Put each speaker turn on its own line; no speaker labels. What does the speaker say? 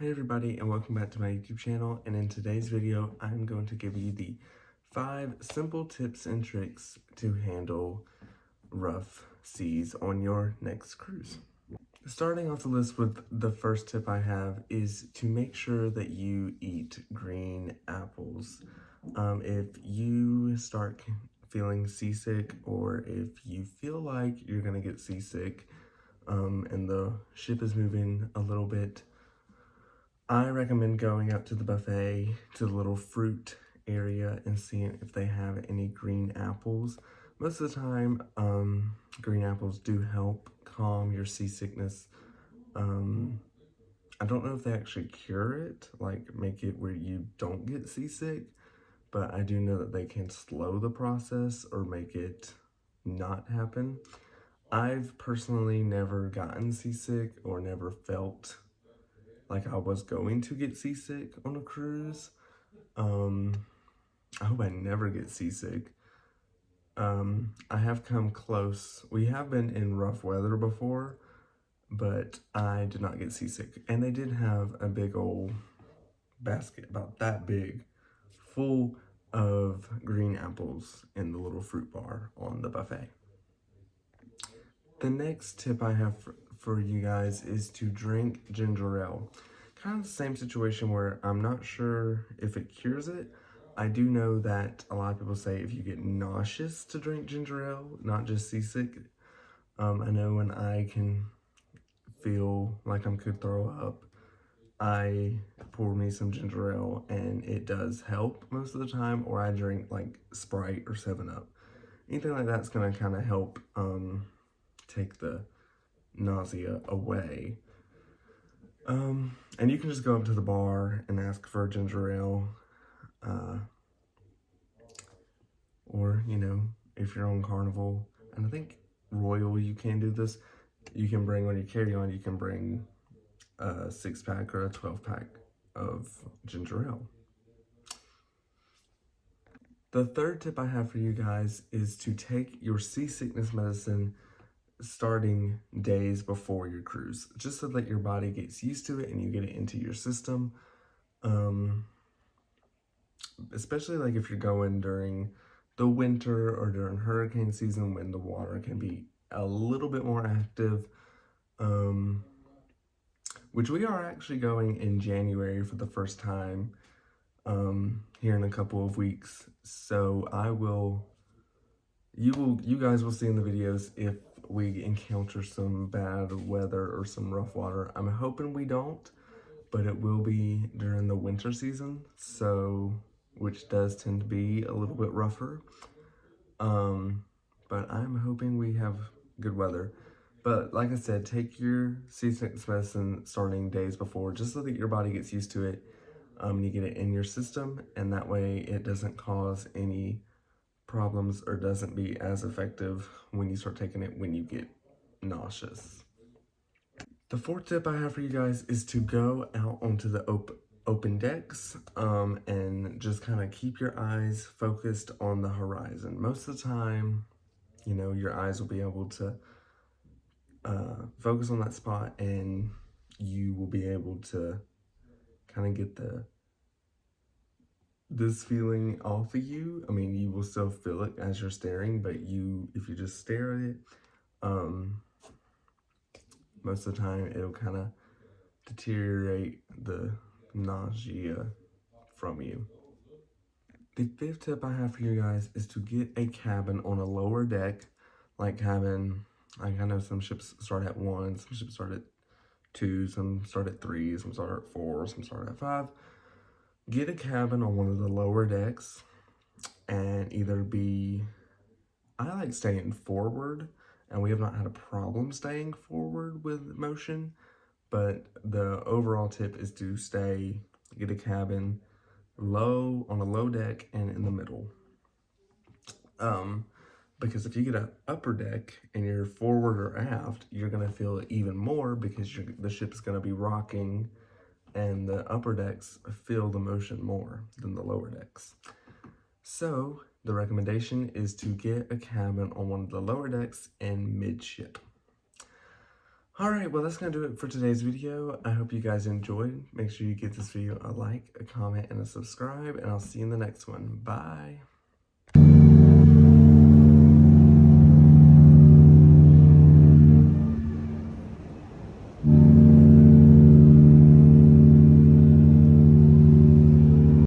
Hey everybody, and welcome back to my YouTube channel. And in today's video, I'm going to give you the 5 simple tips and tricks to handle rough seas on your next cruise. Starting off the list with the first tip I have is to make sure that you eat green apples. If you start feeling seasick, or if you feel like you're gonna get seasick and the ship is moving a little bit, I recommend going up to the buffet, to the little fruit area, and seeing if they have any green apples. Most of the time, green apples do help calm your seasickness. I don't know if they actually cure it, like make it where you don't get seasick, but I do know that they can slow the process or make it not happen. I've personally never gotten seasick or never felt like I was going to get seasick on a cruise. I hope I never get seasick. I have come close. We have been in rough weather before, but I did not get seasick. And they did have a big old basket, about that big, full of green apples in the little fruit bar on the buffet. The next tip I have for you guys is to drink ginger ale. Kind of the same situation where I'm not sure if it cures it. I do know that a lot of people say if you get nauseous to drink ginger ale, not just seasick. I know when I can feel like I could throw up, I pour me some ginger ale and it does help most of the time, or I drink like Sprite or 7-Up. Anything like that's gonna kind of help take the nausea away. And you can just go up to the bar and ask for a ginger ale. Or, you know, if you're on Carnival, and I think Royal, you can do this. You can bring, when you carry on, you can bring a 6-pack or a 12-pack of ginger ale. The third tip I have for you guys is to take your seasickness medicine starting days before your cruise, just so that your body gets used to it and you get it into your system. Especially like if you're going during the winter or during hurricane season, when the water can be a little bit more active, which we are actually going in January for the first time here in a couple of weeks. So you guys will see in the videos if we encounter some bad weather or some rough water. I'm hoping we don't, but it will be during the winter season, so which does tend to be a little bit rougher. But I'm hoping we have good weather. But like I said, take your seasickness medicine starting days before, just so that your body gets used to it. You get it in your system, and that way it doesn't cause any problems or doesn't be as effective when you start taking it when you get nauseous. The fourth tip I have for you guys is to go out onto the open decks and just kind of keep your eyes focused on the horizon. Most of the time, you know, your eyes will be able to focus on that spot, and you will be able to kind of get this feeling off of you. I mean, you will still feel it as you're staring, but if you just stare at it, most of the time it'll kind of deteriorate the nausea from you. The fifth tip I have for you guys is to get a cabin on a lower deck, like cabin. I know some ships start at 1, some ships start at 2, some start at 3, some start at 4, some start at 5. Get a cabin on one of the lower decks, and either I like staying forward, and we have not had a problem staying forward with motion, but the overall tip is to get a cabin on a low deck and in the middle. Because if you get an upper deck and you're forward or aft, you're gonna feel it even more, because the ship's gonna be rocking, and the upper decks feel the motion more than the lower decks. So the recommendation is to get a cabin on one of the lower decks and midship. Alright, well that's going to do it for today's video. I hope you guys enjoyed. Make sure you give this video a like, a comment, and a subscribe, and I'll see you in the next one. Bye!